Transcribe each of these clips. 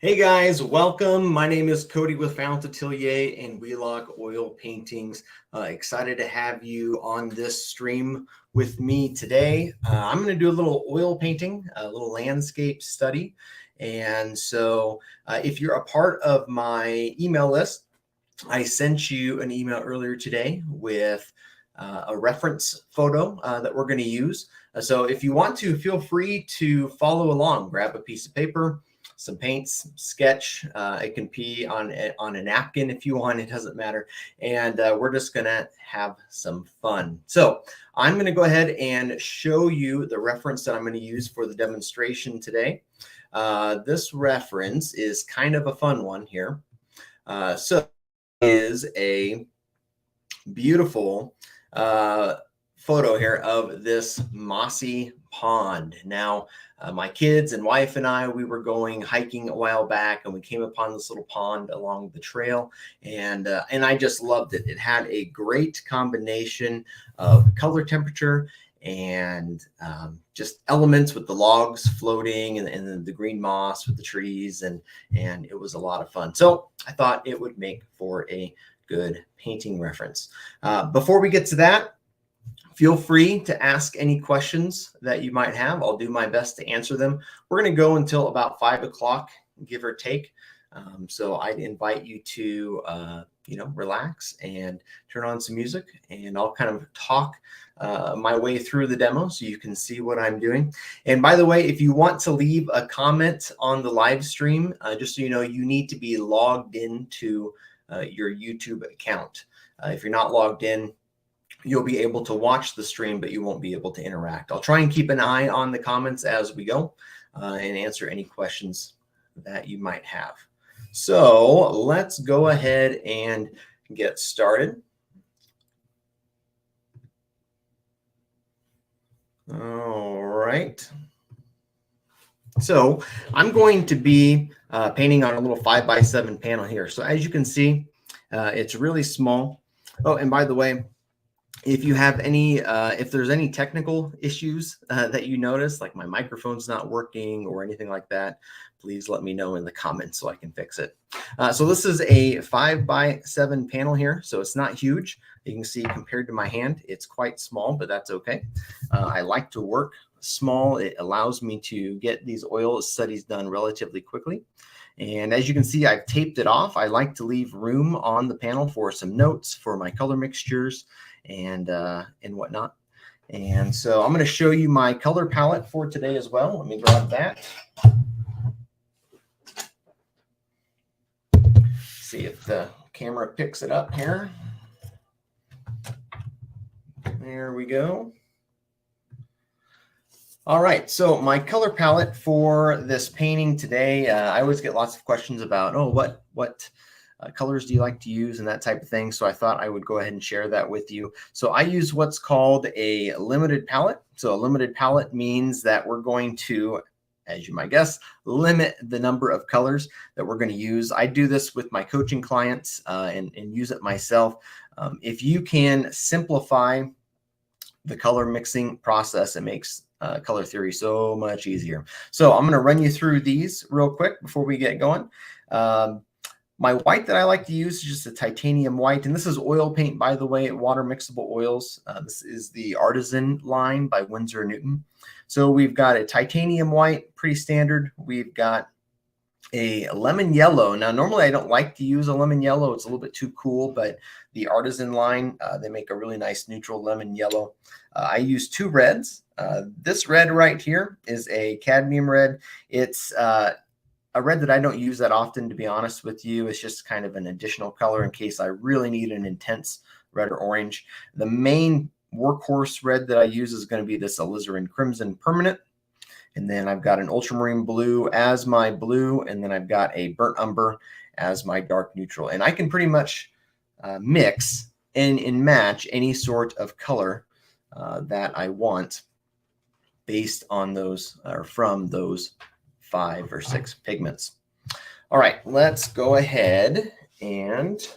Hey guys, welcome. My name is Cody with Fount Atelier and Wheelock Oil Paintings. Excited to have you on this stream with me today. I'm going to do a little oil painting, a little landscape study. And so if you're a part of my email list, I sent you an email earlier today with a reference photo that we're going to use. So if you want to, feel free to follow along. Grab a piece of paper, some paints, sketch. It can be on a napkin if you want. It doesn't matter. And we're just going to have some fun. So I'm going to go ahead and show you the reference that I'm going to use for the demonstration today. This reference is kind of a fun one here. So is a beautiful photo here of this mossy pond. Now, my kids and wife and I, we were going hiking a while back, and we came upon this little pond along the trail, and I just loved it. It had a great combination of color, temperature, and just elements with the logs floating and the green moss with the trees, and it was a lot of fun. So I thought it would make for a good painting reference. Before we get to that, feel free to ask any questions that you might have. I'll do my best to answer them. We're going to go until about 5 o'clock, give or take. So I'd invite you to, relax and turn on some music, and I'll kind of talk my way through the demo so you can see what I'm doing. And by the way, if you want to leave a comment on the live stream, just so you know, you need to be logged into your YouTube account. If you're not logged in, you'll be able to watch the stream, but you won't be able to interact. I'll try and keep an eye on the comments as we go and answer any questions that you might have. So let's go ahead and get started. All right. So I'm going to be painting on a little 5x7 panel here. So as you can see, it's really small. Oh, and by the way, if you have any, if there's any technical issues that you notice, like my microphone's not working or anything like that, please let me know in the comments so I can fix it. So this is a 5x7 panel here, so it's not huge. You can see compared to my hand, it's quite small, but that's okay. I like to work small. It allows me to get these oil studies done relatively quickly. And as you can see, I've taped it off. I like to leave room on the panel for some notes for my color mixtures and whatnot. And so I'm going to show you my color palette for today as well. Let me grab that. See if the camera picks it up here. There we go. All right, so my color palette for this painting today, I always get lots of questions about, oh, what colors do you like to use and that type of thing. So I thought I would go ahead and share that with you. So I use what's called a limited palette. So a limited palette means that we're going to, as you might guess, limit the number of colors that we're going to use. I do this with my coaching clients and use it myself. If you can simplify the color mixing process, it makes color theory so much easier. So I'm going to run you through these real quick before we get going. My white that I like to use is just a titanium white, and this is oil paint, by the way, water mixable oils. This is the Artisan line by Winsor & Newton. So we've got a titanium white, pretty standard. We've got a lemon yellow. Now, normally I don't like to use a lemon yellow. It's a little bit too cool, but the Artisan line, they make a really nice neutral lemon yellow. I use two reds. This red right here is a cadmium red. It's a red that I don't use that often, to be honest with you. It's just kind of an additional color in case I really need an intense red or orange. The main workhorse red that I use is going to be this alizarin crimson permanent. And then I've got an ultramarine blue as my blue, and then I've got a burnt umber as my dark neutral. And I can pretty much mix and match any sort of color that I want based on those or from those 5 or 6 pigments. All right, let's go ahead and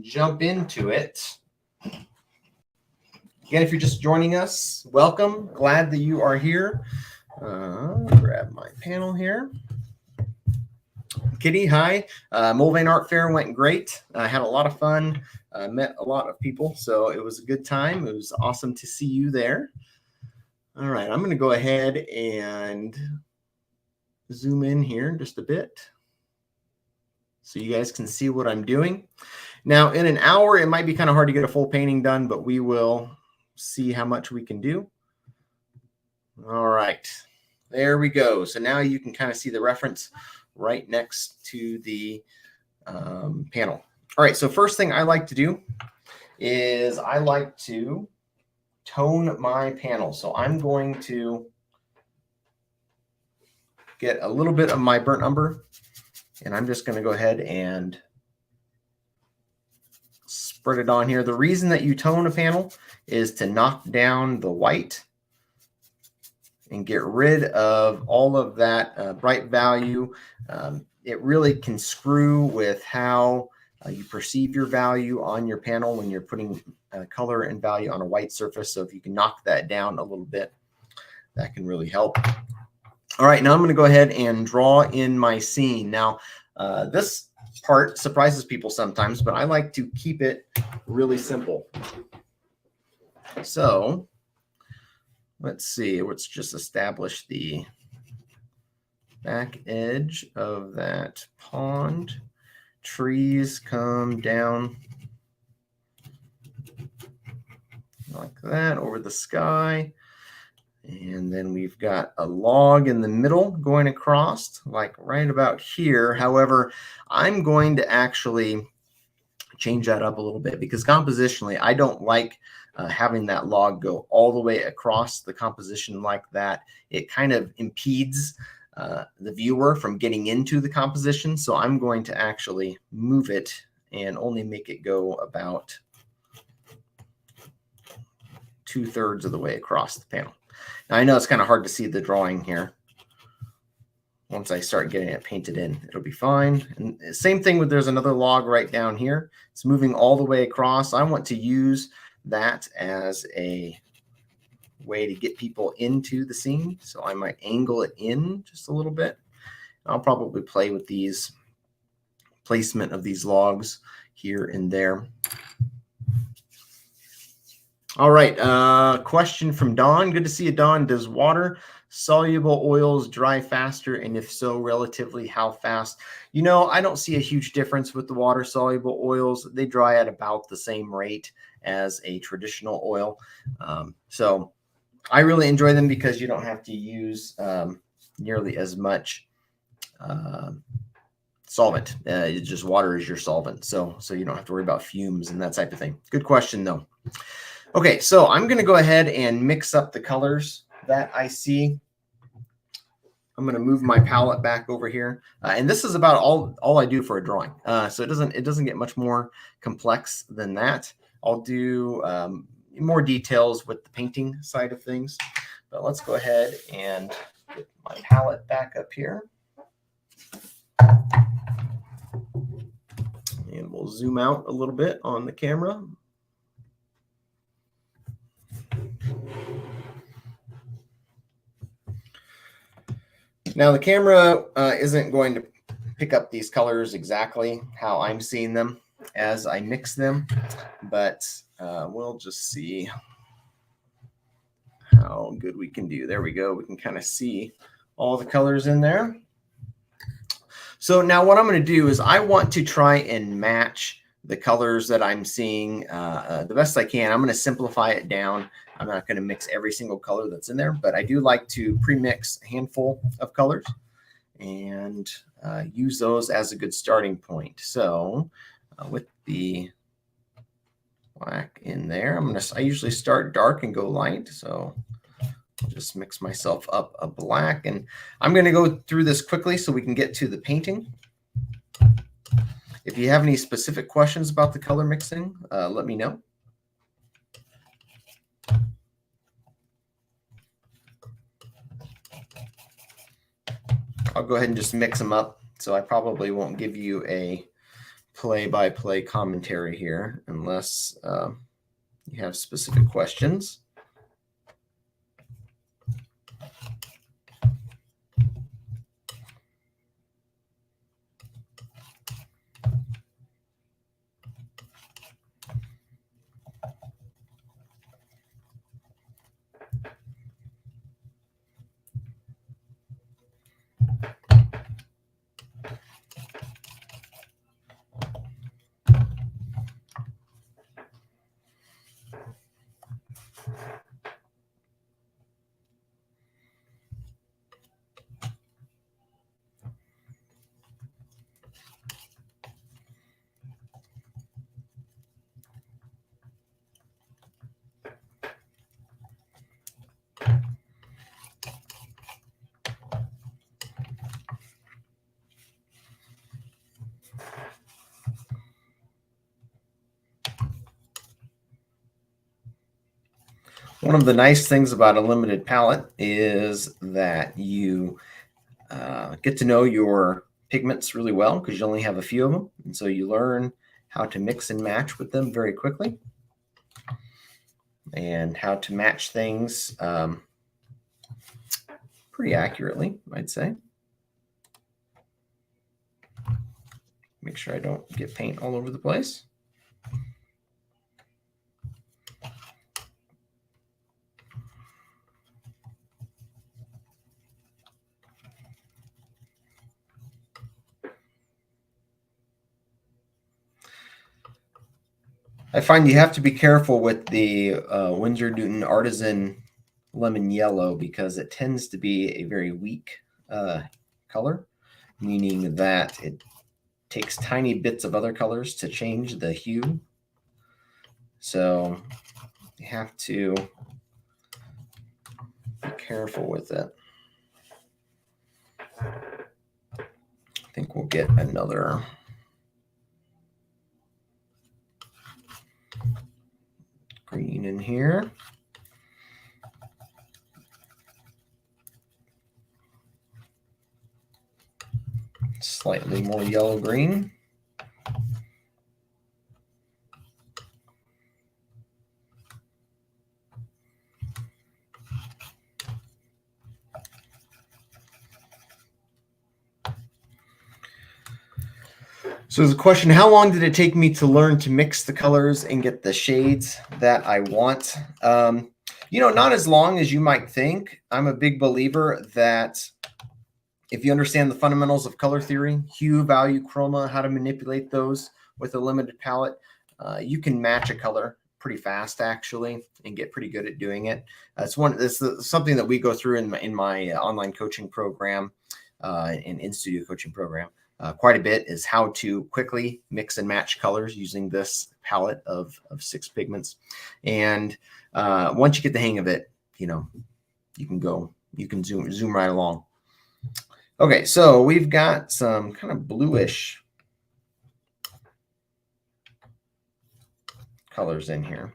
jump into it. Again, if you're just joining us, welcome. Glad that you are here. Grab my panel here. Kitty, hi. Mulvane Art Fair went great. I had a lot of fun. Met a lot of people, so it was a good time. It was awesome to see you there. All right, I'm going to go ahead and zoom in here just a bit so you guys can see what I'm doing. Now, in an hour, it might be kind of hard to get a full painting done, but we will see how much we can do. All right, there we go. So now you can kind of see the reference right next to the panel. All right, so first thing I like to do is I like to tone my panel. So I'm going to get a little bit of my burnt umber, and I'm just going to go ahead and spread it on here. The reason that you tone a panel is to knock down the white and get rid of all of that bright value. It really can screw with how you perceive your value on your panel when you're putting color and value on a white surface. So if you can knock that down a little bit, that can really help. All right, now I'm going to go ahead and draw in my scene. Now, this part surprises people sometimes, but I like to keep it really simple. So let's see, let's just establish the back edge of that pond. Trees come down like that over the sky. And then we've got a log in the middle going across, like right about here. However, I'm going to actually change that up a little bit because compositionally, I don't like having that log go all the way across the composition like that. It kind of impedes the viewer from getting into the composition. So I'm going to actually move it and only make it go about 2/3 of the way across the panel. Now, I know it's kind of hard to see the drawing here. Once I start getting it painted in, it'll be fine. And same thing with, there's another log right down here. It's moving all the way across. I want to use that as a way to get people into the scene. So I might angle it in just a little bit. I'll probably play with these placement of these logs here and there. All right, question from Dawn. Good to see you, Dawn. Does water soluble oils dry faster? And if so, relatively how fast? You know, I don't see a huge difference with the water soluble oils. They dry at about the same rate as a traditional oil. So I really enjoy them because you don't have to use nearly as much solvent. It's just water is your solvent. So you don't have to worry about fumes and that type of thing. Good question, though. Okay, so I'm going to go ahead and mix up the colors that I see. I'm going to move my palette back over here. And this is about all I do for a drawing. So it doesn't get much more complex than that. I'll do more details with the painting side of things. But let's go ahead and get my palette back up here. And we'll zoom out a little bit on the camera. Now, the camera isn't going to pick up these colors exactly how I'm seeing them as I mix them, but we'll just see how good we can do. There we go. We can kind of see all the colors in there. So now what I'm going to do is I want to try and match the colors that I'm seeing the best I can. I'm going to simplify it down. I'm not going to mix every single color that's in there, but I do like to pre-mix a handful of colors and use those as a good starting point. So with the black in there, I usually start dark and go light. So I'll just mix myself up a black, and I'm going to go through this quickly so we can get to the painting. If you have any specific questions about the color mixing, let me know. I'll go ahead and just mix them up. So I probably won't give you a play-by-play commentary here unless you have specific questions. One of the nice things about a limited palette is that you get to know your pigments really well because you only have a few of them. And so you learn how to mix and match with them very quickly and how to match things pretty accurately, I'd say. Make sure I don't get paint all over the place. I find you have to be careful with the Winsor Newton Artisan Lemon Yellow because it tends to be a very weak color, meaning that it takes tiny bits of other colors to change the hue. So you have to be careful with it. I think we'll get another green in here. Slightly more yellow green. So there's a question, how long did it take me to learn to mix the colors and get the shades that I want? Not as long as you might think. I'm a big believer that if you understand the fundamentals of color theory, hue, value, chroma, how to manipulate those with a limited palette, you can match a color pretty fast actually and get pretty good at doing it. It's something that we go through in my online coaching program, in-studio coaching program. Quite a bit is how to quickly mix and match colors using this palette of 6 pigments. And once you get the hang of it, you can zoom right along. Okay, so we've got some kind of bluish colors in here.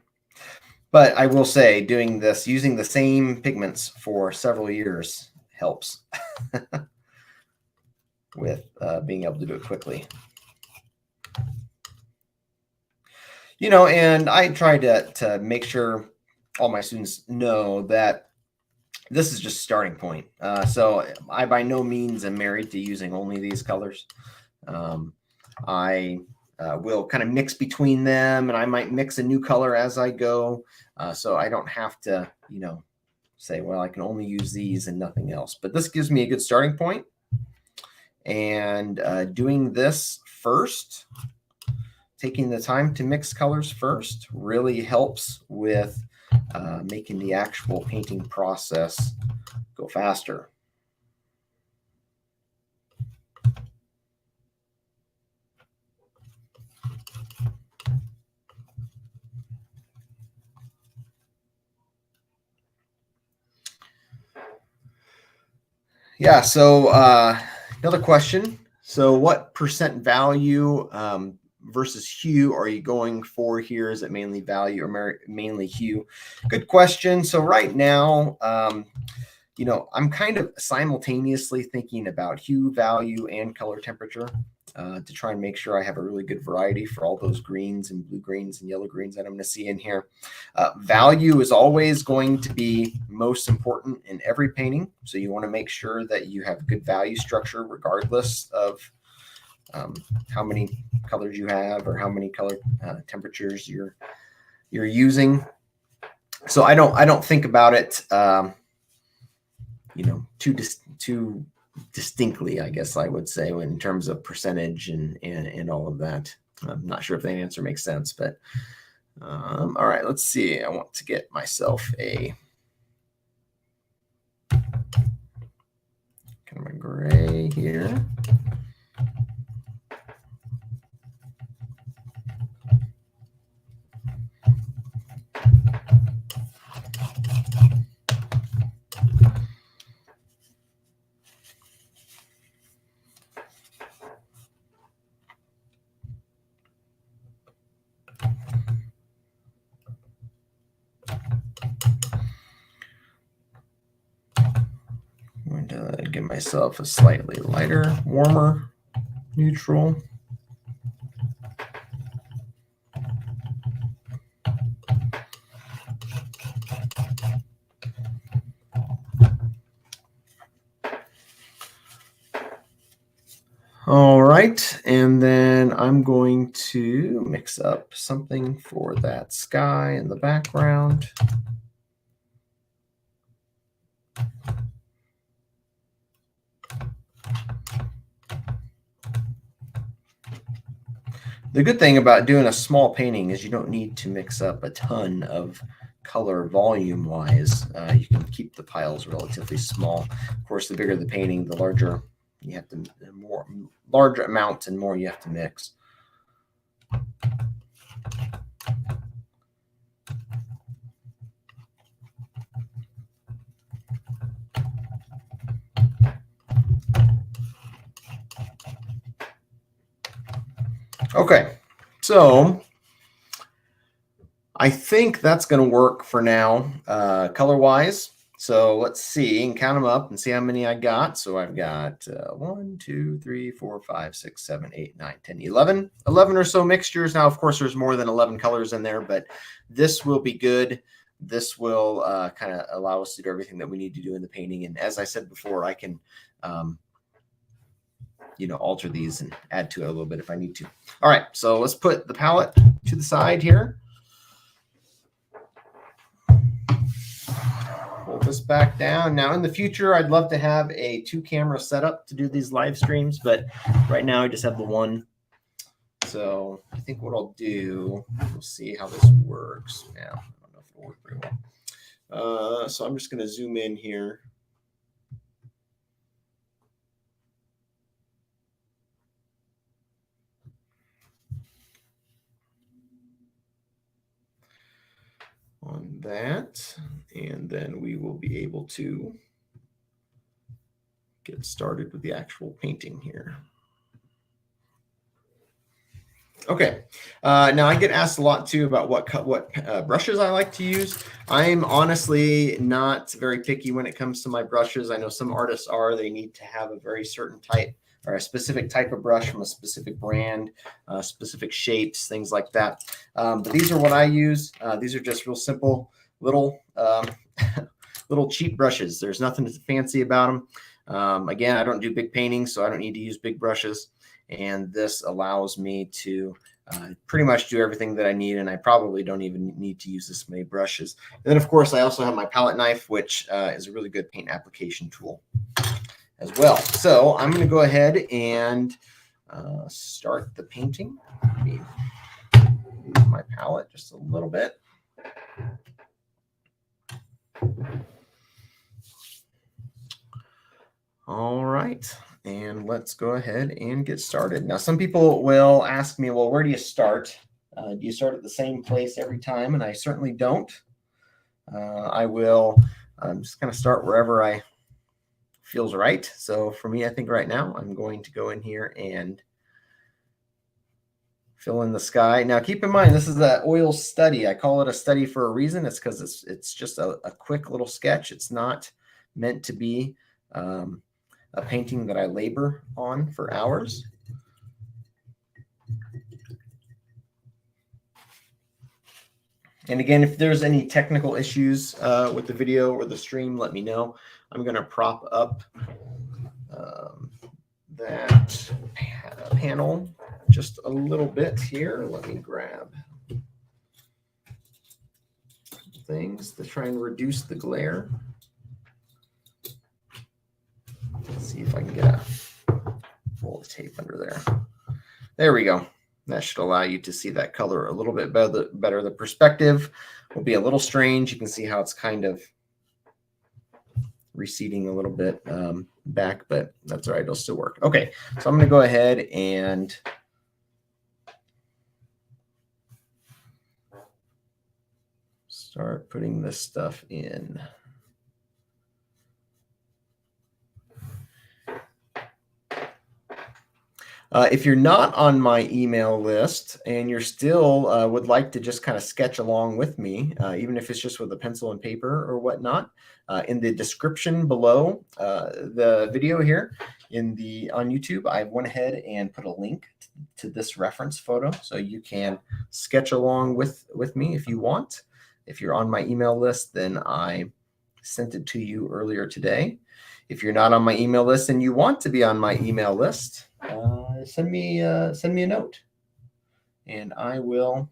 But I will say doing this, using the same pigments for several years helps with being able to do it quickly. And I try to make sure all my students know that this is just a starting point. So I by no means am married to using only these colors. I will kind of mix between them, and I might mix a new color as I go. So I don't have to, say, well, I can only use these and nothing else. But this gives me a good starting point. And doing this first, taking the time to mix colors first, really helps with making the actual painting process go faster. Yeah, so another question. So what percent value versus hue are you going for here? Is it mainly value or mainly hue? Good question. So right now, I'm kind of simultaneously thinking about hue, value, and color temperature to try and make sure I have a really good variety for all those greens and blue greens and yellow greens that I'm going to see in here. Value is always going to be most important in every painting. So you want to make sure that you have good value structure regardless of how many colors you have or how many color temperatures you're using. So I don't think about it too distinctly, I guess I would say, in terms of percentage and all of that. I'm not sure if that answer makes sense, but all right, let's see. I want to get myself a kind of a gray here. And give myself a slightly lighter, warmer neutral. All right, and then I'm going to mix up something for that sky in the background. The good thing about doing a small painting is you don't need to mix up a ton of color volume-wise. You can keep the piles relatively small. Of course, the bigger the painting, the larger you have to, larger amounts and more you have to mix. Okay, so I think that's going to work for now, color-wise. So let's see and count them up and see how many I got. So I've got 1, 2, 3, 4, 5, 6, 7, 8, 9, 10, 11. 11 or so mixtures. Now, of course, there's more than 11 colors in there, but this will be good. This will kind of allow us to do everything that we need to do in the painting. And as I said before, I can alter these and add to it a little bit if I need to. All right, so let's put the palette to the side here. Pull this back down. Now in the future, I'd love to have a 2-camera setup to do these live streams, but right now I just have the one. So I think what I'll do, we'll see how this works. Now, I don't know if it'll work very well. So I'm just going to zoom in here. On that, and then we will be able to get started with the actual painting here. Okay, now I get asked a lot too about what brushes I like to use. I'm honestly not very picky when it comes to my brushes. I know some artists are. They need to have a very certain type or a specific type of brush from a specific brand, specific shapes, things like that. But these are what I use. These are just real simple little little cheap brushes. There's nothing fancy about them. Again, I don't do big paintings, so I don't need to use big brushes. And this allows me to pretty much do everything that I need, and I probably don't even need to use this many brushes. And then, of course, I also have my palette knife, which is a really good paint application tool as well. So I'm going to go ahead and start the painting. Let me move my palette just a little bit. All right. And let's go ahead and get started. Now, some people will ask me, well, where do you start? Do you start at the same place every time? And I certainly don't. I will just kind of start wherever I feels right. So for me, I think right now I'm going to go in here and fill in the sky. Now, keep in mind, this is an oil study. I call it a study for a reason. It's because it's just a quick little sketch. It's not meant to be a painting that I labor on for hours. And again, if there's any technical issues with the video or the stream, let me know. I'm going to prop up that panel just a little bit here. Let me grab things to try and reduce the glare. Let's see if I can get a roll of tape under there. There we go. That should allow you to see that color a little bit better. The perspective will be a little strange. You can see how it's kind of receding a little bit back, but that's all right. It'll still work. Okay, so I'm going to go ahead and start putting this stuff in. If you're not on my email list and you're still would like to just kind of sketch along with me, even if it's just with a pencil and paper or whatnot, in the description below the video here on YouTube, I went ahead and put a link to this reference photo, so you can sketch along with me if you want. If you're on my email list, then I sent it to you earlier today. If you're not on my email list and you want to be on my email list, send me a note, and I will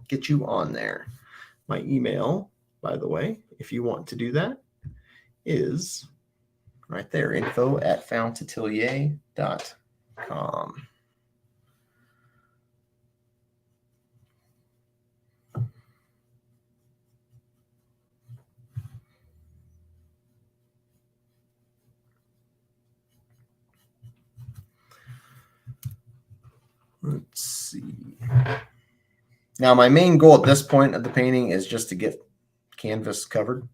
get you on there. My email, by the way, if you want to do that, is right there, info@fountatelier.com. Let's see. Now, my main goal at this point of the painting is just to get canvas covered.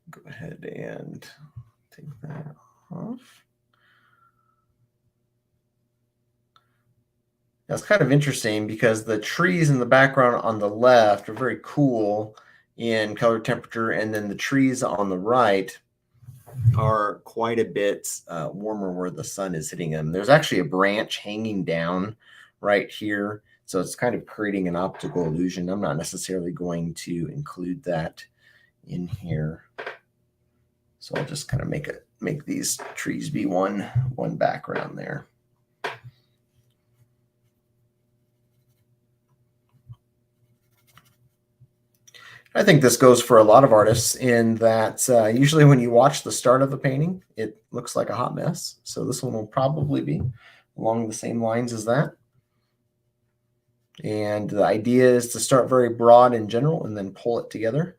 Go ahead and take that off. That's kind of interesting because the trees in the background on the left are very cool in color temperature, and then the trees on the right are quite a bit warmer where the sun is hitting them. There's actually a branch hanging down right here, so it's kind of creating an optical illusion. I'm not necessarily going to include that in here, so I'll just kind of make these trees be one background there. I think this goes for a lot of artists in that usually when you watch the start of the painting, it looks like a hot mess. So this one will probably be along the same lines as that. And the idea is to start very broad in general and then pull it together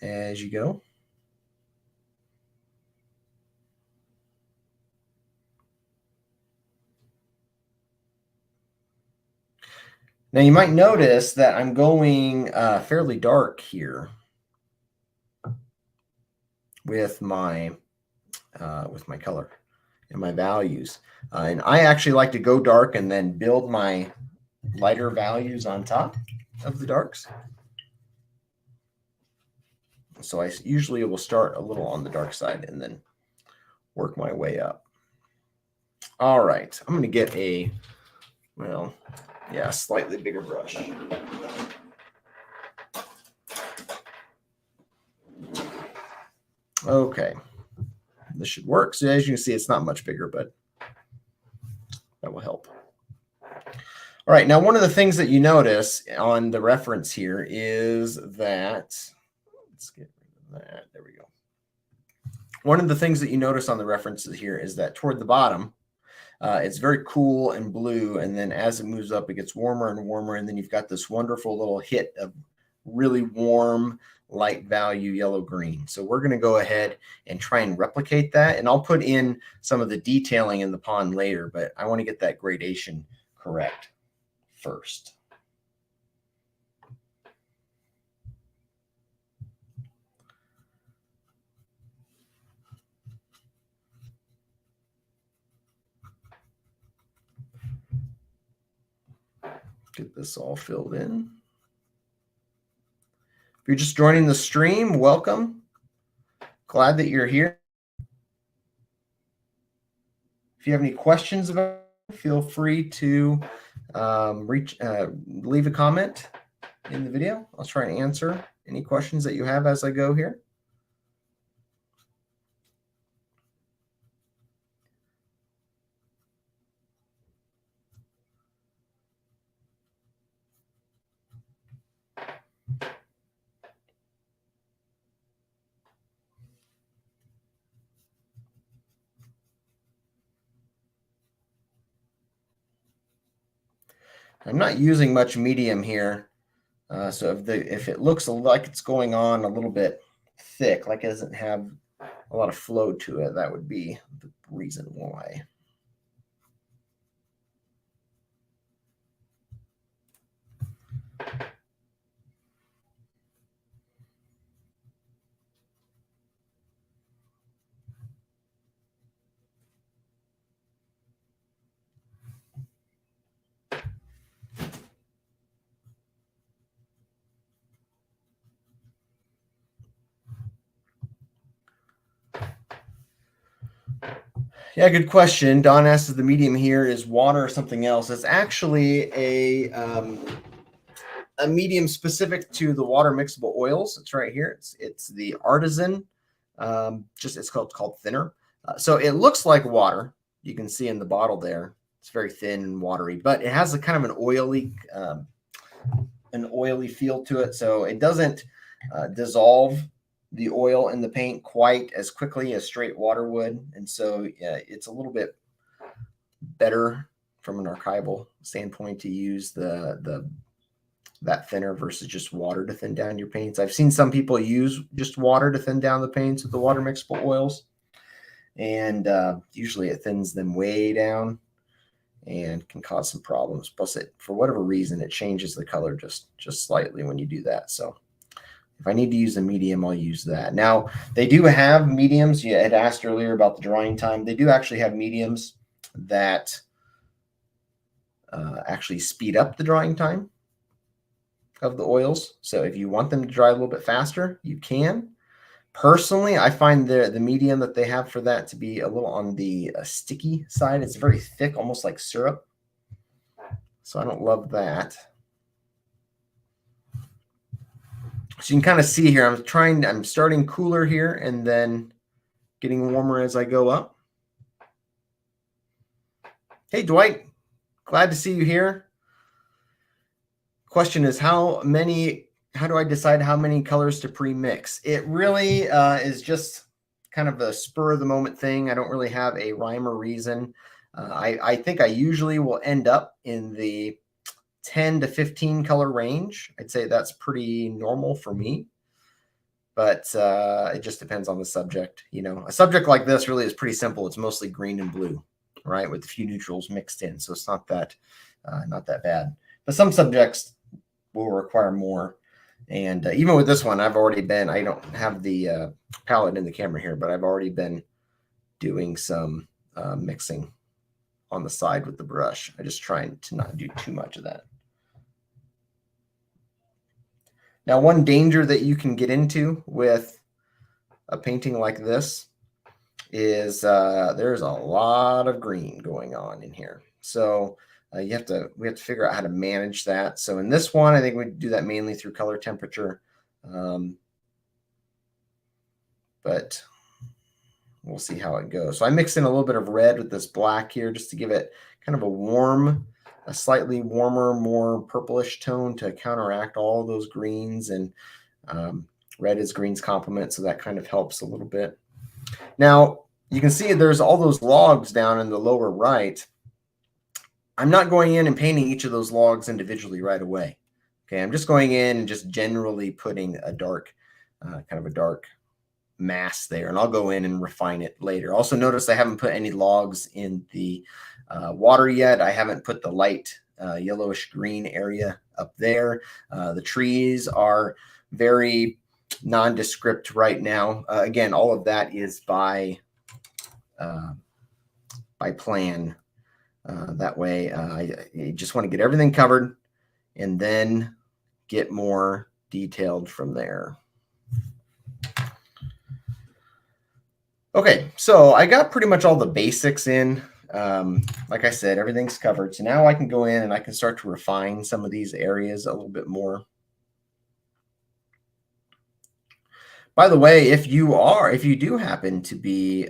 as you go. Now you might notice that I'm going fairly dark here with my color and my values. And I actually like to go dark and then build my lighter values on top of the darks. So I usually will start a little on the dark side and then work my way up. All right, I'm going to get a, well, yeah, slightly bigger brush. Okay, this should work. So as you can see, it's not much bigger, but that will help. All right, now one of the things that you notice on the reference here is that, let's get rid of that, there we go. One of the things that you notice on the references here is that toward the bottom, it's very cool and blue, and then as it moves up, it gets warmer and warmer, and then you've got this wonderful little hit of really warm, light value yellow-green. So we're going to go ahead and try and replicate that, and I'll put in some of the detailing in the pond later, but I want to get that gradation correct first. Get this all filled in. If you're just joining the stream, welcome. Glad that you're here. If you have any questions about it, feel free to leave a comment in the video. I'll try and answer any questions that you have as I go here. I'm not using much medium here. So if it looks like it's going on a little bit thick, like it doesn't have a lot of flow to it, that would be the reason why. Yeah, good question. Don asks if the medium here is water or something else. It's actually a medium specific to the water mixable oils. It's right here. It's the Artisan. It's called thinner. So it looks like water. You can see in the bottle there. It's very thin and watery, but it has a kind of an oily feel to it. So it doesn't dissolve the oil in the paint quite as quickly as straight water would. And so it's a little bit better from an archival standpoint to use that thinner versus just water to thin down your paints. I've seen some people use just water to thin down the paints with the water mixable oils. And usually it thins them way down and can cause some problems. Plus, for whatever reason, it changes the color just slightly when you do that. So if I need to use a medium, I'll use that. Now, they do have mediums. You had asked earlier about the drying time. They do actually have mediums that actually speed up the drying time of the oils. So if you want them to dry a little bit faster, you can. Personally, I find the medium that they have for that to be a little on the sticky side. It's very thick, almost like syrup. So I don't love that. So you can kind of see here, I'm starting cooler here and then getting warmer as I go up. Hey, Dwight, glad to see you here. Question is, how do I decide how many colors to pre-mix? It really is just kind of a spur of the moment thing. I don't really have a rhyme or reason. I think I usually will end up in the 10 to 15 color range. I'd say that's pretty normal for me, but it just depends on the subject. You know, a subject like this really is pretty simple. It's mostly green and blue, right, with a few neutrals mixed in. So it's not that bad. But some subjects will require more. And even with this one, I don't have the palette in the camera here, but I've already been doing some mixing on the side with the brush. I just trying to not do too much of that. Now, one danger that you can get into with a painting like this is there's a lot of green going on in here. So we have to figure out how to manage that. So in this one, I think we do that mainly through color temperature. But we'll see how it goes. So I mixed in a little bit of red with this black here just to give it kind of a slightly warmer, more purplish tone to counteract all those greens. And red is green's complement, so that kind of helps a little bit. Now, you can see there's all those logs down in the lower right. I'm not going in and painting each of those logs individually right away. Okay, I'm just going in and just generally putting a dark, kind of a dark mass there, and I'll go in and refine it later. Also notice I haven't put any logs in the water yet. I haven't put the light yellowish green area up there. The trees are very nondescript right now. Again, all of that is by plan. That way, I just want to get everything covered and then get more detailed from there. Okay, so I got pretty much all the basics in. Like I said, everything's covered. So now I can go in and I can start to refine some of these areas a little bit more. By the way, if you do happen to be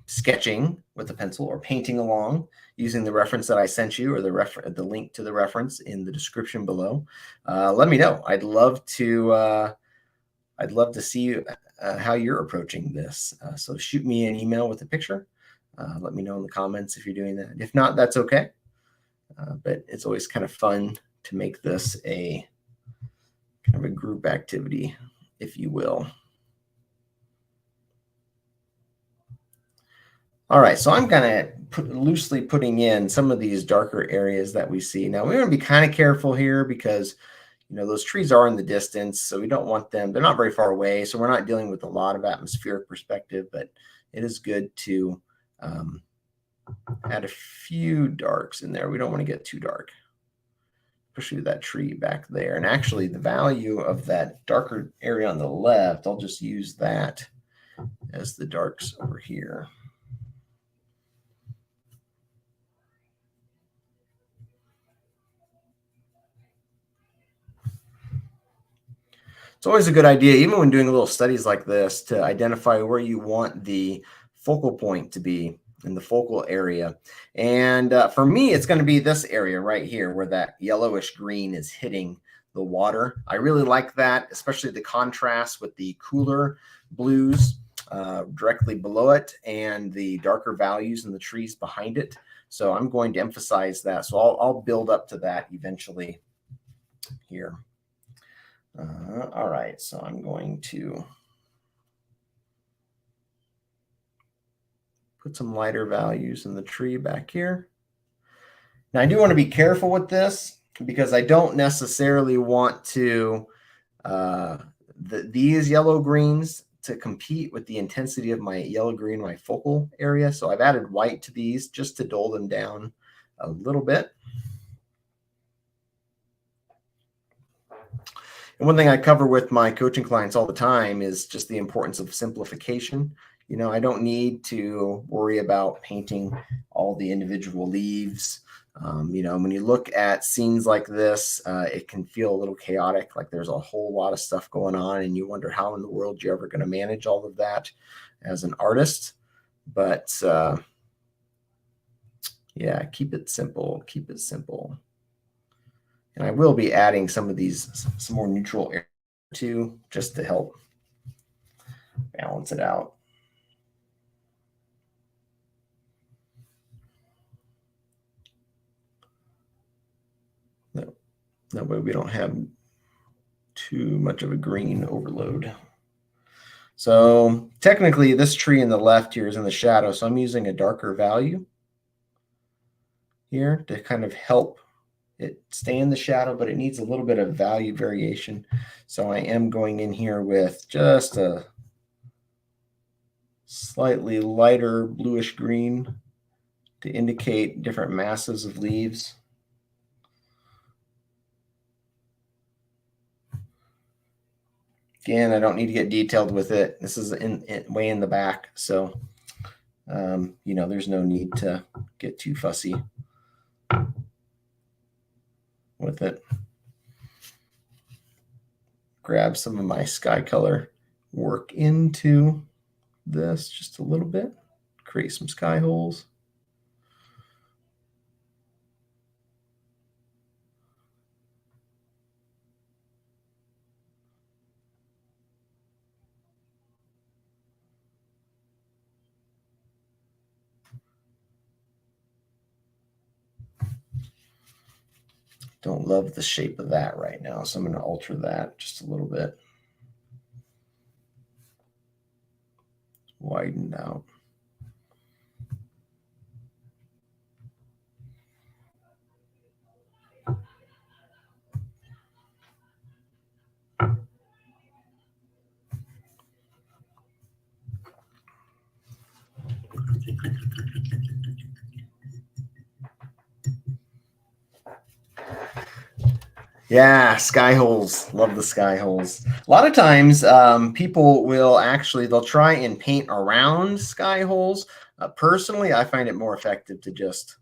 sketching with a pencil or painting along using the reference that I sent you, or the link to the reference in the description below, let me know. I'd love to see how you're approaching this. So shoot me an email with a picture. Let me know in the comments if you're doing that. If not, that's okay. But it's always kind of fun to make this a kind of a group activity, if you will. All right, so I'm kind of loosely putting in some of these darker areas that we see. Now, we're going to be kind of careful here because, you know, those trees are in the distance, so we don't want them. They're not very far away, so we're not dealing with a lot of atmospheric perspective, but it is good to add a few darks in there. We don't want to get too dark, especially that tree back there. And actually, the value of that darker area on the left, I'll just use that as the darks over here. It's always a good idea, even when doing little studies like this, to identify where you want the focal point to be in the focal area. And for me, it's going to be this area right here where that yellowish green is hitting the water. I really like that, especially the contrast with the cooler blues directly below it and the darker values in the trees behind it. So I'm going to emphasize that. So I'll build up to that eventually here. All right, so I'm going to put some lighter values in the tree back here. Now I do want to be careful with this because I don't necessarily want to these yellow greens to compete with the intensity of my yellow green, my focal area. So I've added white to these just to dull them down a little bit. And one thing I cover with my coaching clients all the time is just the importance of simplification. You know, I don't need to worry about painting all the individual leaves. You know, when you look at scenes like this, it can feel a little chaotic, like there's a whole lot of stuff going on, and you wonder how in the world you're ever going to manage all of that as an artist. But yeah, keep it simple, keep it simple. And I will be adding some of these, some more neutral areas too, just to help balance it out. That way we don't have too much of a green overload. So technically this tree in the left here is in the shadow, so I'm using a darker value here to kind of help it stay in the shadow, but it needs a little bit of value variation. So I am going in here with just a slightly lighter bluish green to indicate different masses of leaves. Again, I don't need to get detailed with it. This is way in the back, so you know, there's no need to get too fussy with it. Grab some of my sky color, work into this just a little bit, create some sky holes. Don't love the shape of that right now, so I'm going to alter that just a little bit. Widen out. Yeah, sky holes. Love the sky holes. A lot of times people will actually, they'll try and paint around sky holes. Personally, I find it more effective to just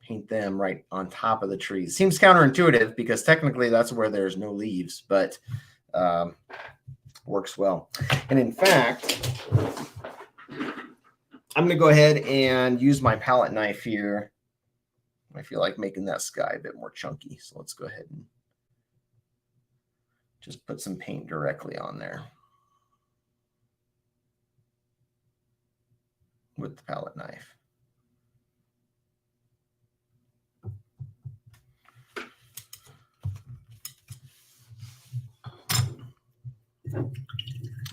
paint them right on top of the trees. Seems counterintuitive because technically that's where there's no leaves, but works well. And in fact, I'm going to go ahead and use my palette knife here. I feel like making that sky a bit more chunky. So let's go ahead and just put some paint directly on there with the palette knife.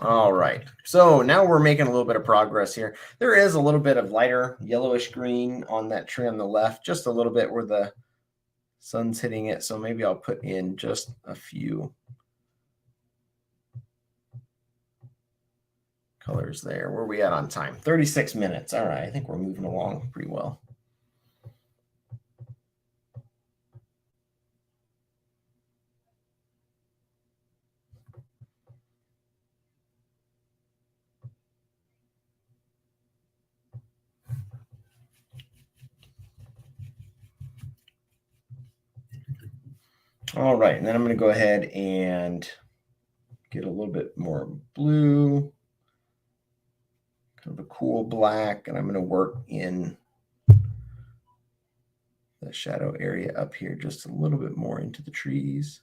All right, so now we're making a little bit of progress here. There is a little bit of lighter yellowish green on that tree on the left, just a little bit where the sun's hitting it. So maybe I'll put in just a few colors there. Where are we at on time? 36 minutes. All right, I think we're moving along pretty well. All right, and then I'm going to go ahead and get a little bit more blue, kind of a cool black, and I'm going to work in the shadow area up here just a little bit more into the trees.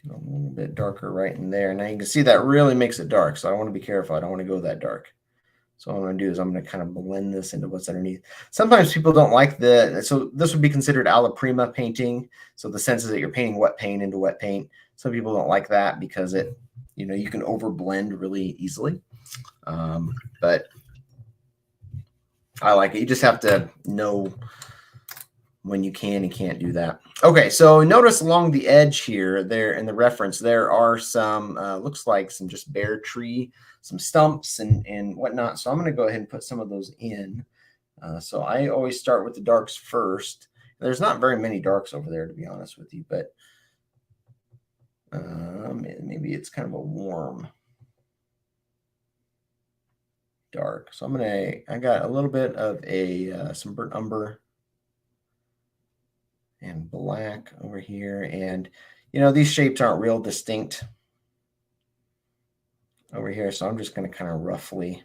A little bit darker right in there. Now you can see that really makes it dark, so I want to be careful. I don't want to go that dark. So what I'm going to do is I'm going to kind of blend this into what's underneath. Sometimes people don't like so this would be considered alla prima painting. So the sense is that you're painting wet paint into wet paint. Some people don't like that because you can over blend really easily. But I like it. You just have to know when you can and can't do that. Okay, so notice along the edge here, there in the reference, there are some, looks like some just bare tree, some stumps and whatnot. So I'm going to go ahead and put some of those in. So I always start with the darks first. There's not very many darks over there, to be honest with you, but maybe it's kind of a warm dark. So I got a little bit of some burnt umber and black over here. And, these shapes aren't real distinct over here. So I'm just going to kind of roughly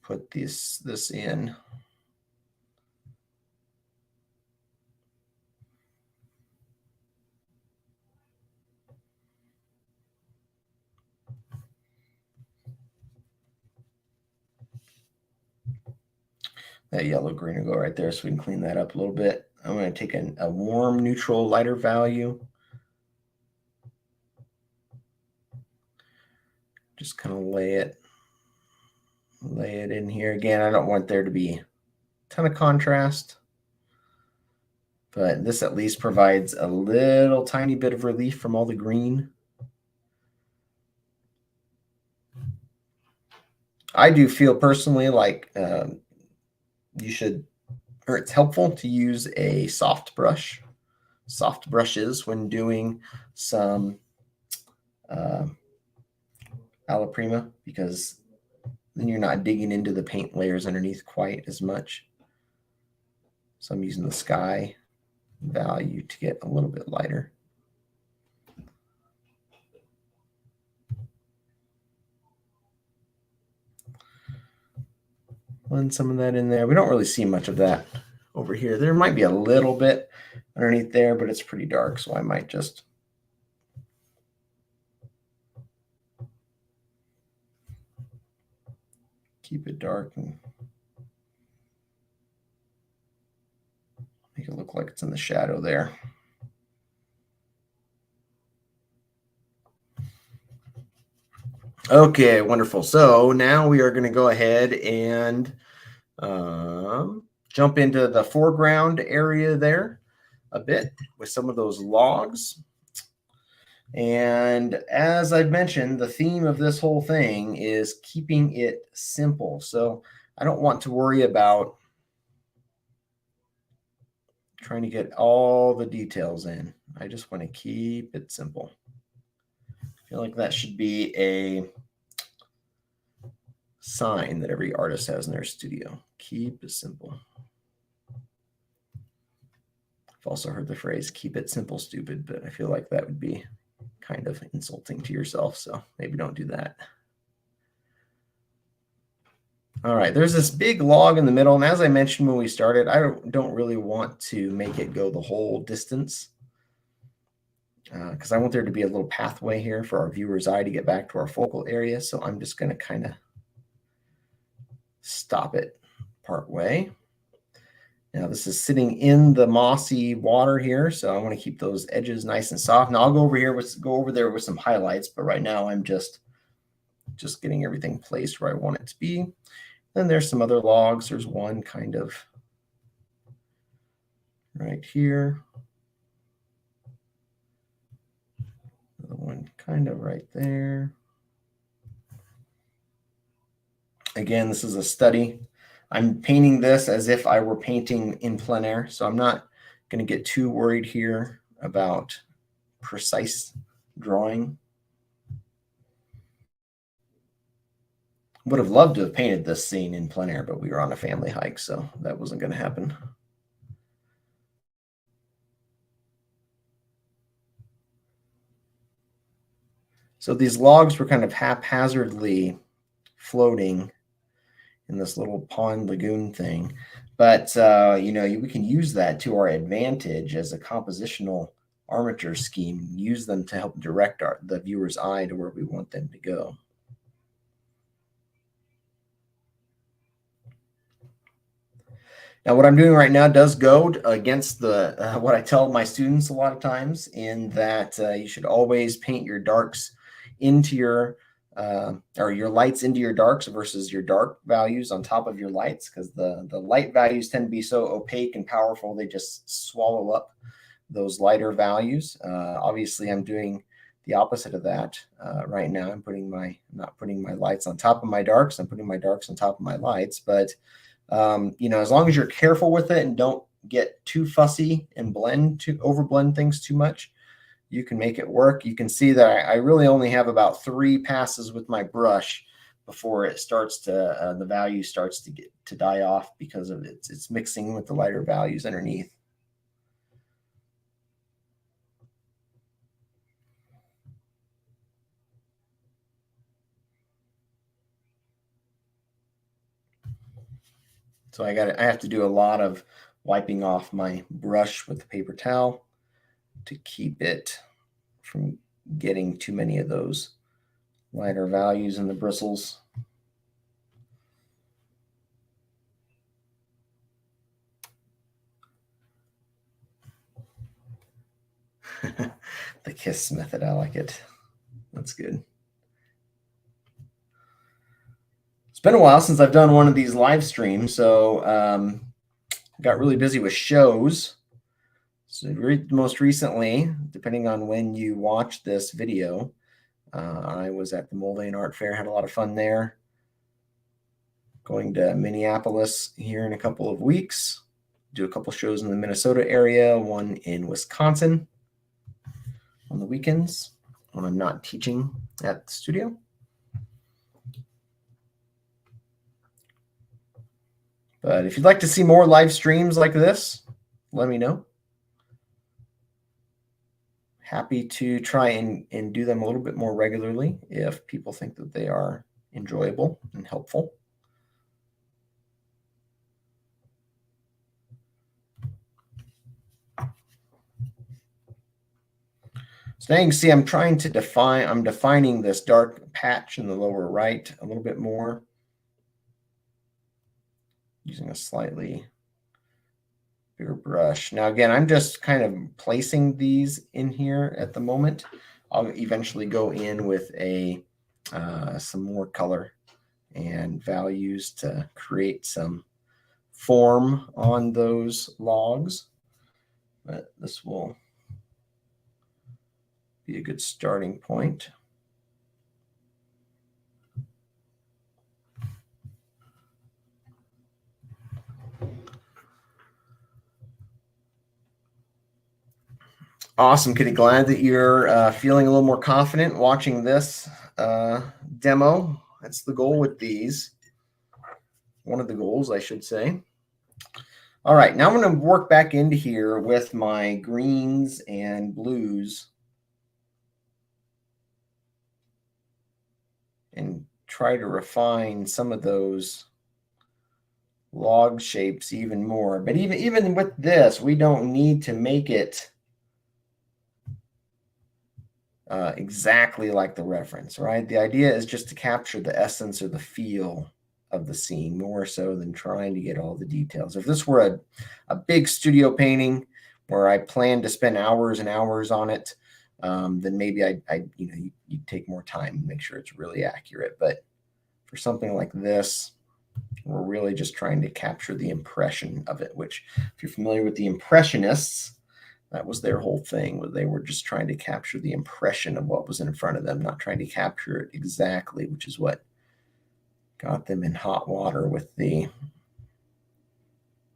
put this in. That yellow green will go right there so we can clean that up a little bit. I'm going to take a warm, neutral, lighter value. Just kind of lay it in here. Again, I don't want there to be a ton of contrast, but this at least provides a little tiny bit of relief from all the green. I do feel personally like it's helpful to use a soft brushes when doing some alla prima, because then you're not digging into the paint layers underneath quite as much. So I'm using the sky value to get a little bit lighter. Blend some of that in there. We don't really see much of that over here. There might be a little bit underneath there, but it's pretty dark, so I might just keep it dark and make it look like it's in the shadow there. Okay, wonderful. So now we are going to go ahead and jump into the foreground area there a bit with some of those logs. And as I've mentioned, the theme of this whole thing is keeping it simple. So I don't want to worry about trying to get all the details in. I just want to keep it simple. I feel like that should be a sign that every artist has in their studio. Keep it simple. I've also heard the phrase, keep it simple, stupid, but I feel like that would be kind of insulting to yourself, so maybe don't do that. All right, there's this big log in the middle, and as I mentioned when we started, I don't really want to make it go the whole distance because I want there to be a little pathway here for our viewer's eye to get back to our focal area, so I'm just going to kind of stop it part way. Now this is sitting in the mossy water here, so I want to keep those edges nice and soft. Now I'll go over there with some highlights, but right now I'm just getting everything placed where I want it to be. Then there's some other logs. There's one kind of right here. Another one kind of right there. Again, this is a study. I'm painting this as if I were painting in plein air, so I'm not going to get too worried here about precise drawing. Would have loved to have painted this scene in plein air, but we were on a family hike, so that wasn't going to happen. So these logs were kind of haphazardly floating in this little pond lagoon thing. But, we can use that to our advantage as a compositional armature scheme, use them to help direct the viewer's eye to where we want them to go. Now, what I'm doing right now does go against the what I tell my students a lot of times, in that you should always paint your darks into your or your lights into your darks versus your dark values on top of your lights, because the light values tend to be so opaque and powerful, they just swallow up those lighter values. Obviously, I'm doing the opposite of that right now. I'm not putting my lights on top of my darks. I'm putting my darks on top of my lights. But as long as you're careful with it and don't get too fussy and overblend things too much, you can make it work. You can see that I really only have about 3 passes with my brush before it starts to the value starts to die off, because of it's mixing with the lighter values underneath. So I have to do a lot of wiping off my brush with the paper towel to keep it from getting too many of those lighter values in the bristles. The kiss method, I like it. That's good. It's been a while since I've done one of these live streams, so got really busy with shows. So most recently, depending on when you watch this video, I was at the Mulvane Art Fair, had a lot of fun there. Going to Minneapolis here in a couple of weeks, do a couple shows in the Minnesota area, one in Wisconsin on the weekends when I'm not teaching at the studio. But if you'd like to see more live streams like this, let me know. Happy to try and do them a little bit more regularly if people think that they are enjoyable and helpful. So now you can see I'm defining this dark patch in the lower right a little bit more, using a slightly bigger brush. Now, again, I'm just kind of placing these in here at the moment. I'll eventually go in with some more color and values to create some form on those logs. But this will be a good starting point. Awesome, Kitty. Glad that you're feeling a little more confident watching this demo. That's the goal with these. One of the goals, I should say. All right, now I'm going to work back into here with my greens and blues and try to refine some of those log shapes even more. But even with this, we don't need to make it exactly like the reference, right? The idea is just to capture the essence or the feel of the scene, more so than trying to get all the details. If this were a big studio painting where I plan to spend hours and hours on it, then maybe I you take more time and make sure it's really accurate. But for something like this, we're really just trying to capture the impression of it, which if you're familiar with the Impressionists, that was their whole thing, where they were just trying to capture the impression of what was in front of them, not trying to capture it exactly, which is what got them in hot water with the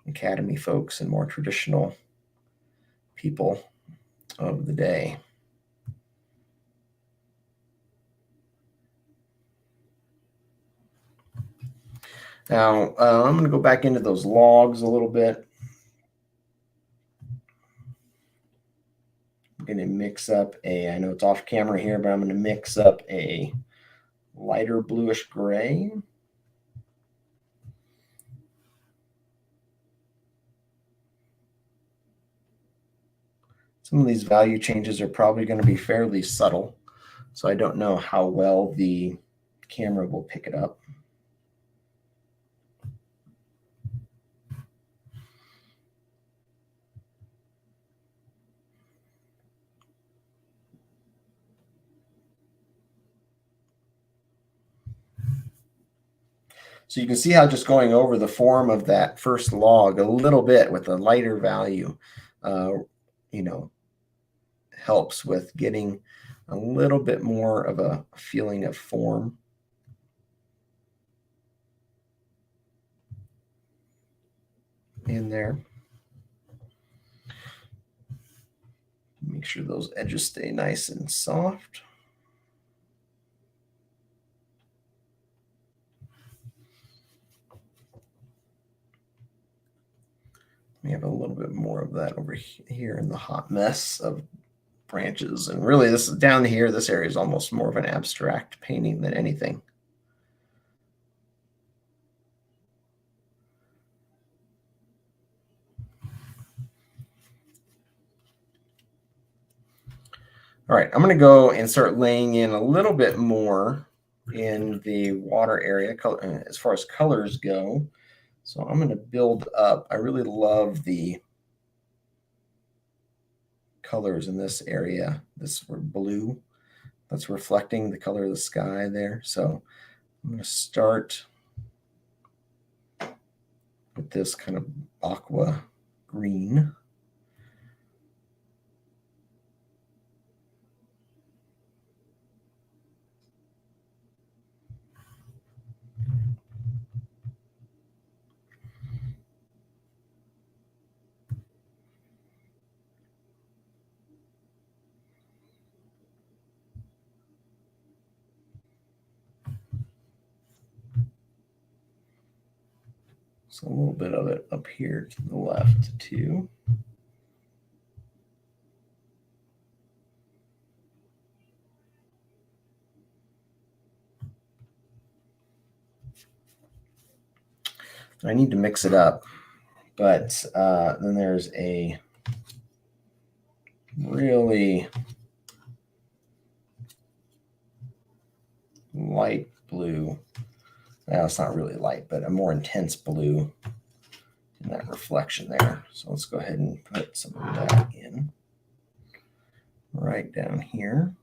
Academy folks and more traditional people of the day. Now, I'm going to go back into those logs a little bit. I'm going to mix up I know it's off camera here, but I'm going to mix up a lighter bluish gray. Some of these value changes are probably going to be fairly subtle, so I don't know how well the camera will pick it up. So you can see how just going over the form of that first log a little bit with a lighter value, helps with getting a little bit more of a feeling of form. In there. Make sure those edges stay nice and soft. We have a little bit more of that over here in the hot mess of branches. And really, this is down here, this area is almost more of an abstract painting than anything. All right, I'm going to go and start laying in a little bit more in the water area as far as colors go. So I'm going to build up. I really love the colors in this area. This blue that's reflecting the color of the sky there. So I'm going to start with this kind of aqua green. So a little bit of it up here to the left too. I need to mix it up, but then there's a really light blue. Well, it's not really light, but a more intense blue in that reflection there. So let's go ahead and put some of that in right down here.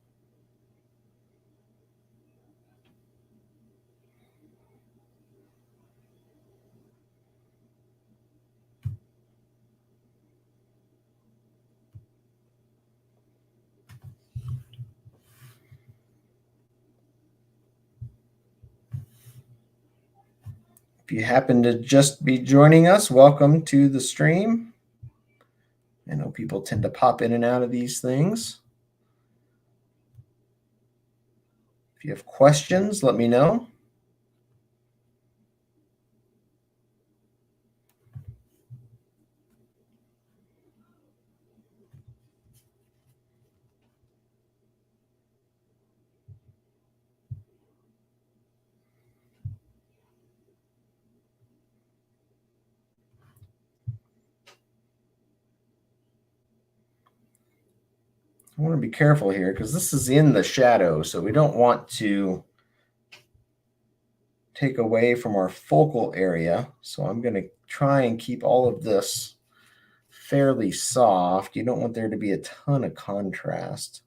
If you happen to just be joining us, welcome to the stream. I know people tend to pop in and out of these things. If you have questions, let me know. I want to be careful here because this is in the shadow, so we don't want to take away from our focal area. So I'm going to try and keep all of this fairly soft. You don't want there to be a ton of contrast.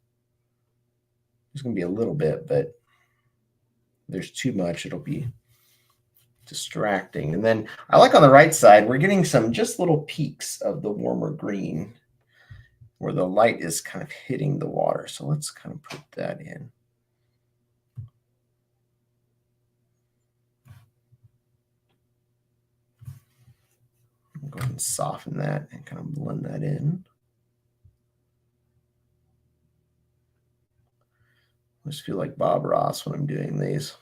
There's going to be a little bit, but if there's too much, it'll be distracting. And then I like on the right side, we're getting some just little peaks of the warmer green where the light is kind of hitting the water. So let's kind of put that in. Go ahead and soften that and kind of blend that in. I just feel like Bob Ross when I'm doing these.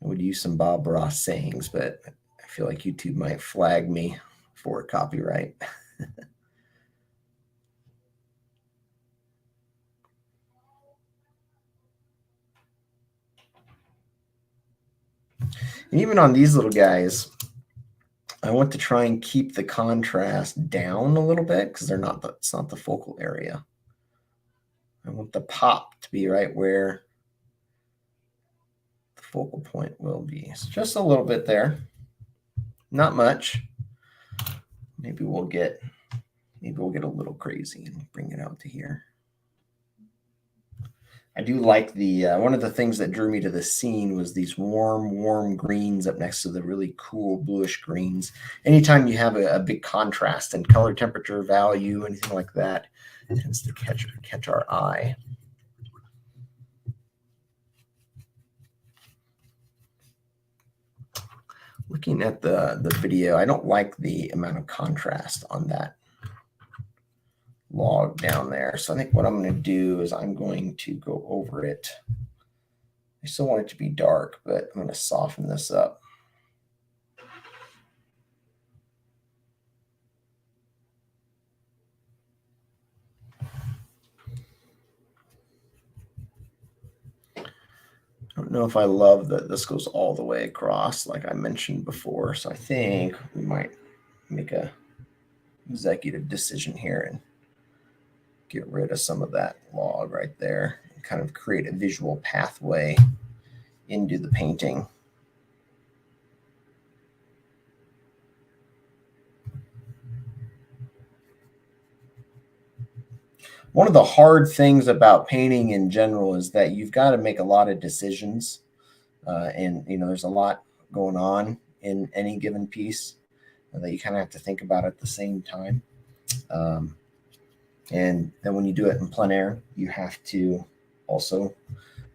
I would use some Bob Ross sayings, but I feel like YouTube might flag me for copyright. And even on these little guys, I want to try and keep the contrast down a little bit because it's not the focal area. I want the pop to be right where the focal point will be. So just a little bit there, not much. Maybe we'll get a little crazy and bring it out to here. I do like the one of the things that drew me to the scene was these warm greens up next to the really cool bluish greens. Anytime you have a big contrast in color, temperature, value, anything like that, it tends to catch our eye. Looking at the video, I don't like the amount of contrast on that log down there. So I think what I'm going to do is I'm going to go over it. I still want it to be dark, but I'm going to soften this up. I don't know if I love that this goes all the way across like I mentioned before. So I think we might make a executive decision here and get rid of some of that log right there and kind of create a visual pathway into the painting. One of the hard things about painting in general is that you've got to make a lot of decisions. And, there's a lot going on in any given piece that you kind of have to think about at the same time. And then when you do it in plein air, you have to also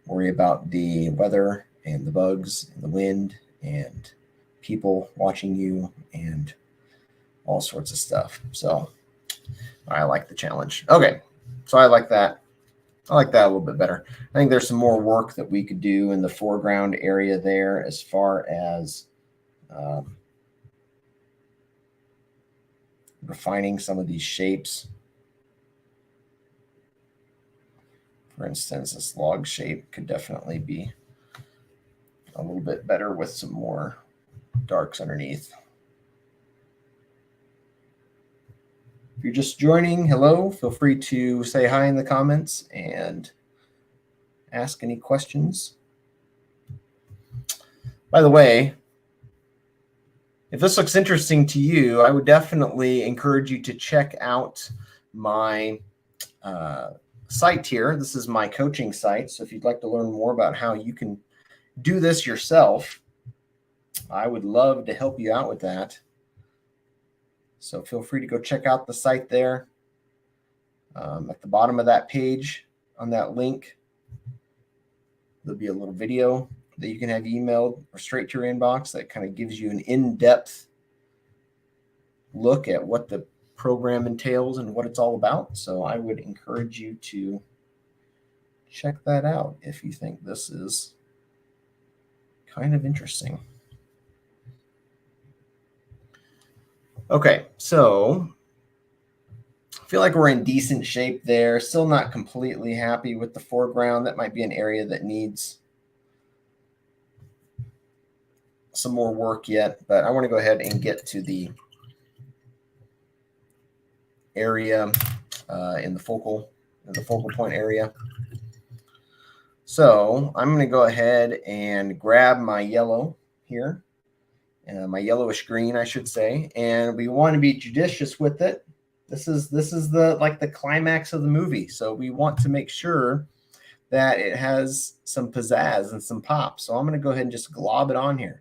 worry about the weather and the bugs and the wind and people watching you and all sorts of stuff. So I like the challenge. Okay. So I like that. I like that a little bit better. I think there's some more work that we could do in the foreground area there as far as refining some of these shapes. For instance, this log shape could definitely be a little bit better with some more darks underneath. If you're just joining, hello, feel free to say hi in the comments and ask any questions. By the way, if this looks interesting to you, I would definitely encourage you to check out my site here. This is my coaching site. So if you'd like to learn more about how you can do this yourself, I would love to help you out with that. So feel free to go check out the site there. At the bottom of that page on that link, there'll be a little video that you can have emailed or straight to your inbox that kind of gives you an in-depth look at what the program entails and what it's all about. So I would encourage you to check that out if you think this is kind of interesting. Okay, so I feel like we're in decent shape there. Still not completely happy with the foreground. That might be an area that needs some more work yet, but I want to go ahead and get to the area in the focal point area. So I'm going to go ahead and grab my yellow here, my yellowish green, I should say, and we want to be judicious with it. This is the climax of the movie, so we want to make sure that it has some pizzazz and some pop. So I'm going to go ahead and just glob it on here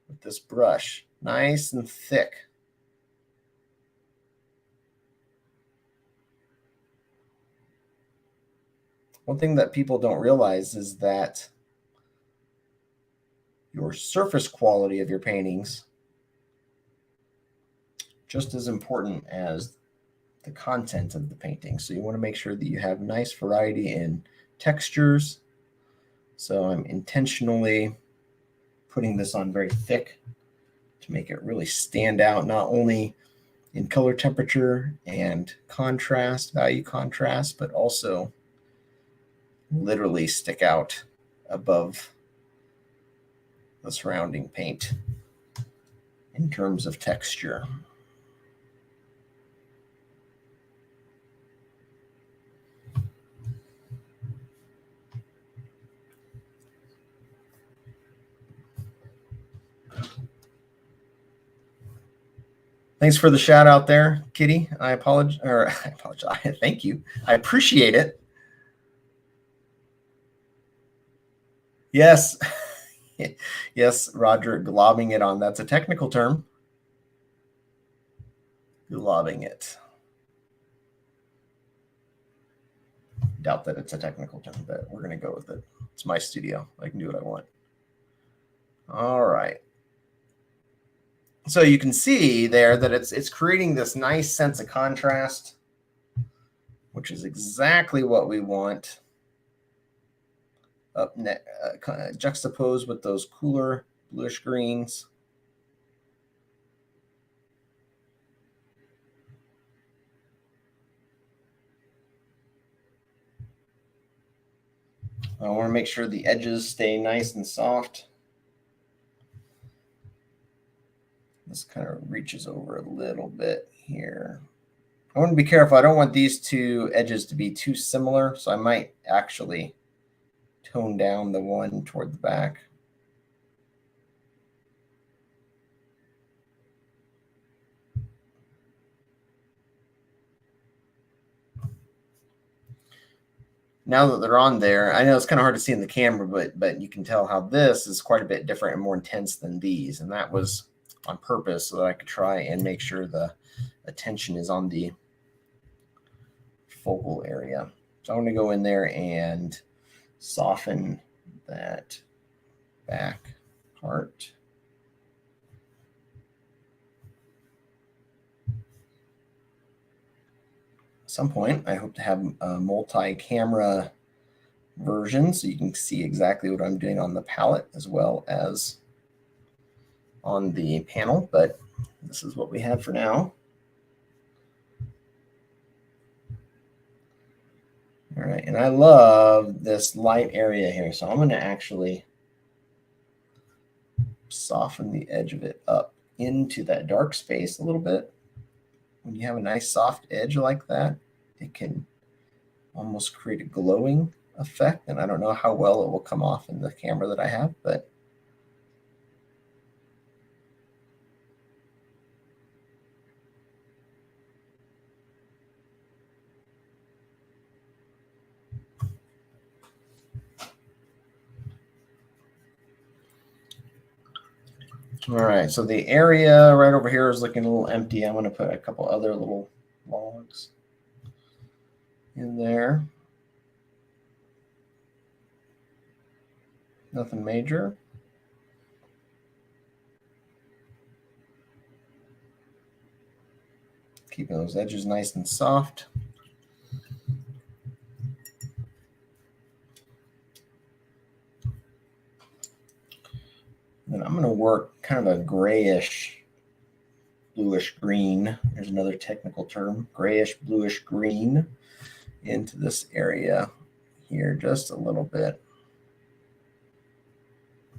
with this brush, nice and thick. One thing that people don't realize is that your surface quality of your paintings just as important as the content of the painting. So you want to make sure that you have nice variety in textures. So I'm intentionally putting this on very thick to make it really stand out, not only in color temperature and contrast, value contrast, but also literally stick out above the surrounding paint in terms of texture. Thanks for the shout out there, Kitty. I apologize. Thank you. I appreciate it. Yes. Yes, Roger, globbing it on. That's a technical term. Globbing it. Doubt that it's a technical term, but we're going to go with it. It's my studio. I can do what I want. All right. So you can see there that it's creating this nice sense of contrast, which is exactly what we want. Juxtaposed with those cooler bluish greens. I want to make sure the edges stay nice and soft. This kind of reaches over a little bit here. I want to be careful. I don't want these two edges to be too similar, so I might actually tone down the one toward the back. Now that they're on there, I know it's kind of hard to see in the camera, but you can tell how this is quite a bit different and more intense than these. And that was on purpose so that I could try and make sure the attention is on the focal area. So I'm going to go in there and soften that back part. At some point, I hope to have a multi-camera version so you can see exactly what I'm doing on the palette as well as on the panel, but this is what we have for now. All right, and I love this light area here, so I'm going to actually soften the edge of it up into that dark space a little bit. When you have a nice soft edge like that, it can almost create a glowing effect, and I don't know how well it will come off in the camera that I have, but all right, so the area right over here is looking a little empty. I'm going to put a couple other little logs in there. Nothing major. Keeping those edges nice and soft. Then I'm going to work kind of a grayish, bluish green. There's another technical term, grayish, bluish green into this area here just a little bit.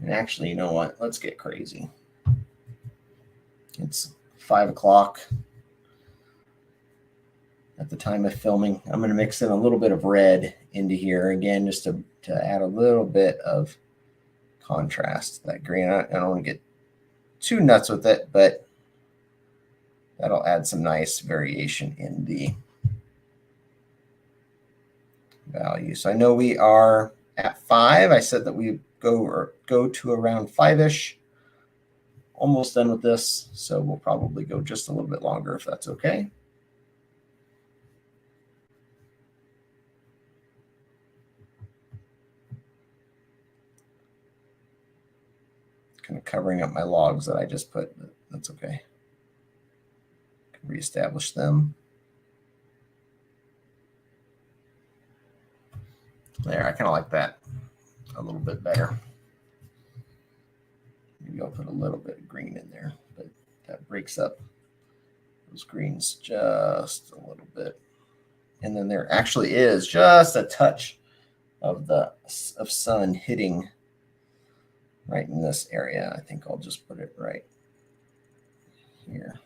And actually, you know what? Let's get crazy. It's 5 o'clock. at the time of filming. I'm going to mix in a little bit of red into here again, just to add a little bit of contrast to that green. I don't want to get too nuts with it, but that'll add some nice variation in the value. So I know we are at 5. I said that we go to around 5-ish. Almost done with this, so we'll probably go just a little bit longer if that's okay. Kind of covering up my logs that I just put, but that's okay. Can reestablish them. There, I kind of like that a little bit better. Maybe I'll put a little bit of green in there, but that breaks up those greens just a little bit. And then there actually is just a touch of sun hitting right in this area. I think I'll just put it right here.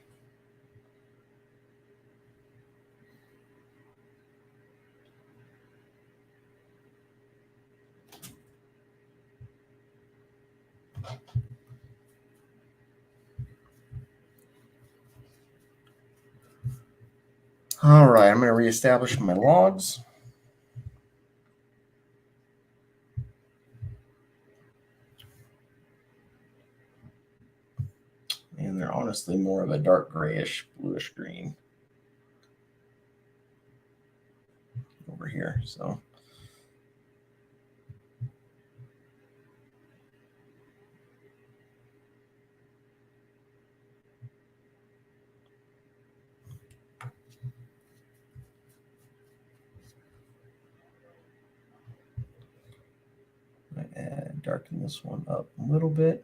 All right, I'm going to reestablish my logs. And they're honestly more of a dark grayish, bluish green over here. So darken this one up a little bit.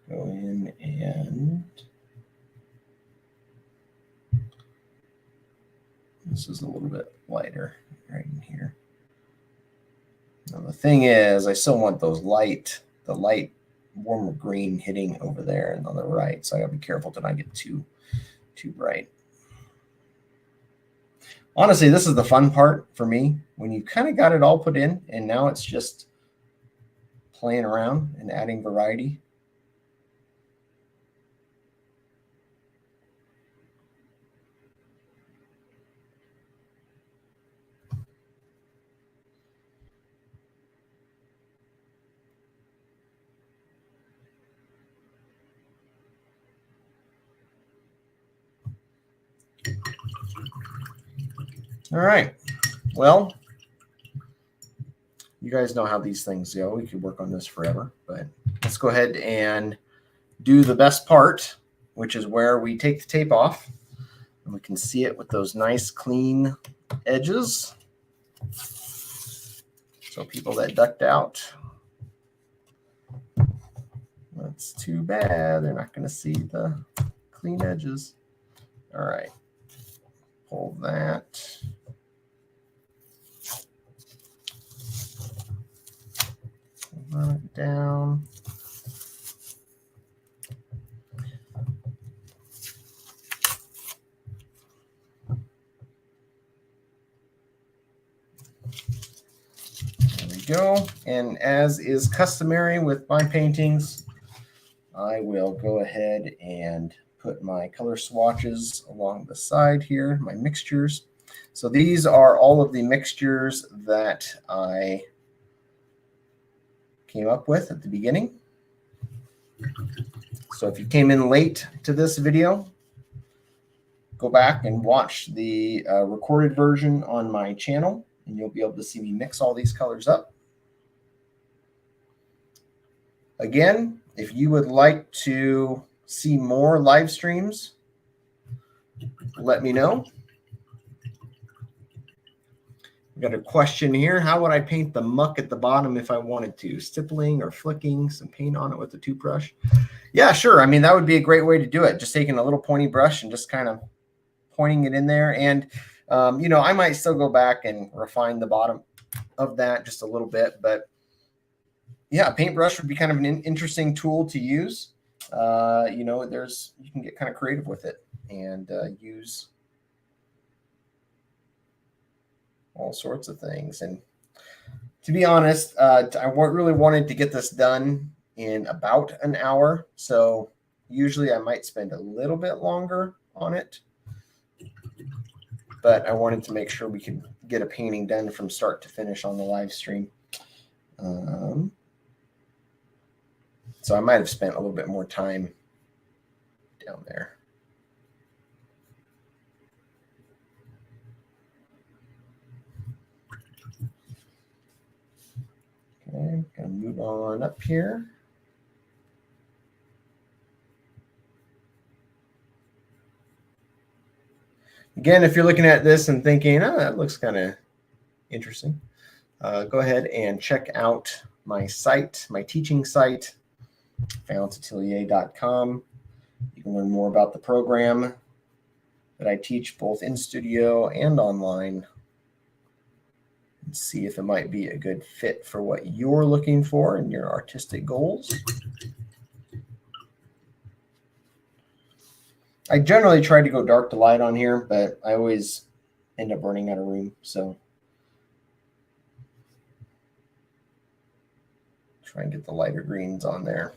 Go in and this is a little bit lighter right in here. Now the thing is, I still want those the light warmer green hitting over there and on the right. So I gotta be careful to not get too bright. Honestly, this is the fun part for me, when you kind of got it all put in and now it's just playing around and adding variety. All right. Well, you guys know how these things go. We could work on this forever, but let's go ahead and do the best part, which is where we take the tape off and we can see it with those nice clean edges. So people that ducked out, that's too bad. They're not going to see the clean edges. All right. Pull that. Pull that down. There we go. And as is customary with my paintings, I will go ahead and put my color swatches along the side here, my mixtures. So these are all of the mixtures that I came up with at the beginning. So if you came in late to this video, go back and watch the recorded version on my channel, and you'll be able to see me mix all these colors up. Again, if you would like to see more live streams, let me know. We got a question here. How would I paint the muck at the bottom if I wanted to? Stippling or flicking some paint on it with a toothbrush? Yeah, sure. I mean, that would be a great way to do it. Just taking a little pointy brush and just kind of pointing it in there. And, you know, I might still go back and refine the bottom of that just a little bit. But yeah, a paintbrush would be kind of an interesting tool to use. You know, you can get kind of creative with it and use all sorts of things. And to be honest, I really wanted to get this done in about an hour. So usually I might spend a little bit longer on it, but I wanted to make sure we could get a painting done from start to finish on the live stream. So I might have spent a little bit more time down there. Okay, gonna move on up here. Again, if you're looking at this and thinking, oh, that looks kind of interesting, go ahead and check out my site, my teaching site, valentatelier.com. You can learn more about the program that I teach both in studio and online, and see if it might be a good fit for what you're looking for in your artistic goals. I generally try to go dark to light on here, but I always end up running out of room. So try and get the lighter greens on there.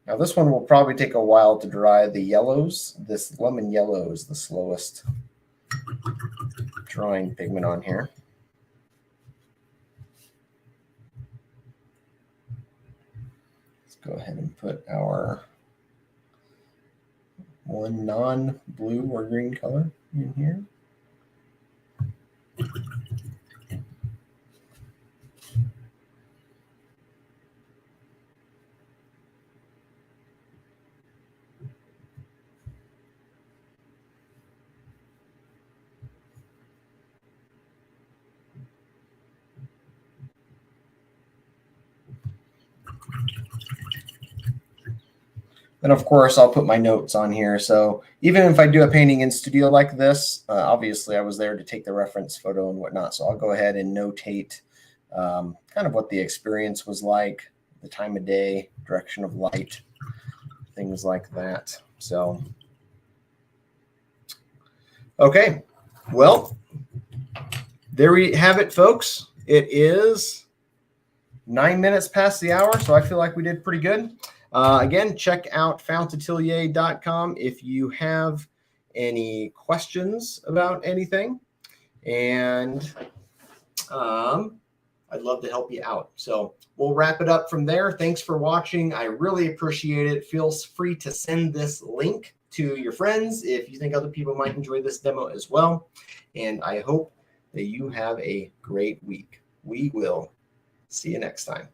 Now this one will probably take a while to dry. The yellows, this lemon yellow is the slowest drying pigment on here. Let's go ahead and put our one non-blue or green color in here. And of course, I'll put my notes on here. So even if I do a painting in studio like this, obviously I was there to take the reference photo and whatnot. So I'll go ahead and notate kind of what the experience was like, the time of day, direction of light, things like that. So, okay. Well, there we have it, folks. It is 9 minutes past the hour, so I feel like we did pretty good. Again, check out valentatelier.com if you have any questions about anything. And I'd love to help you out. So we'll wrap it up from there. Thanks for watching. I really appreciate it. Feel free to send this link to your friends if you think other people might enjoy this demo as well. And I hope that you have a great week. We will see you next time.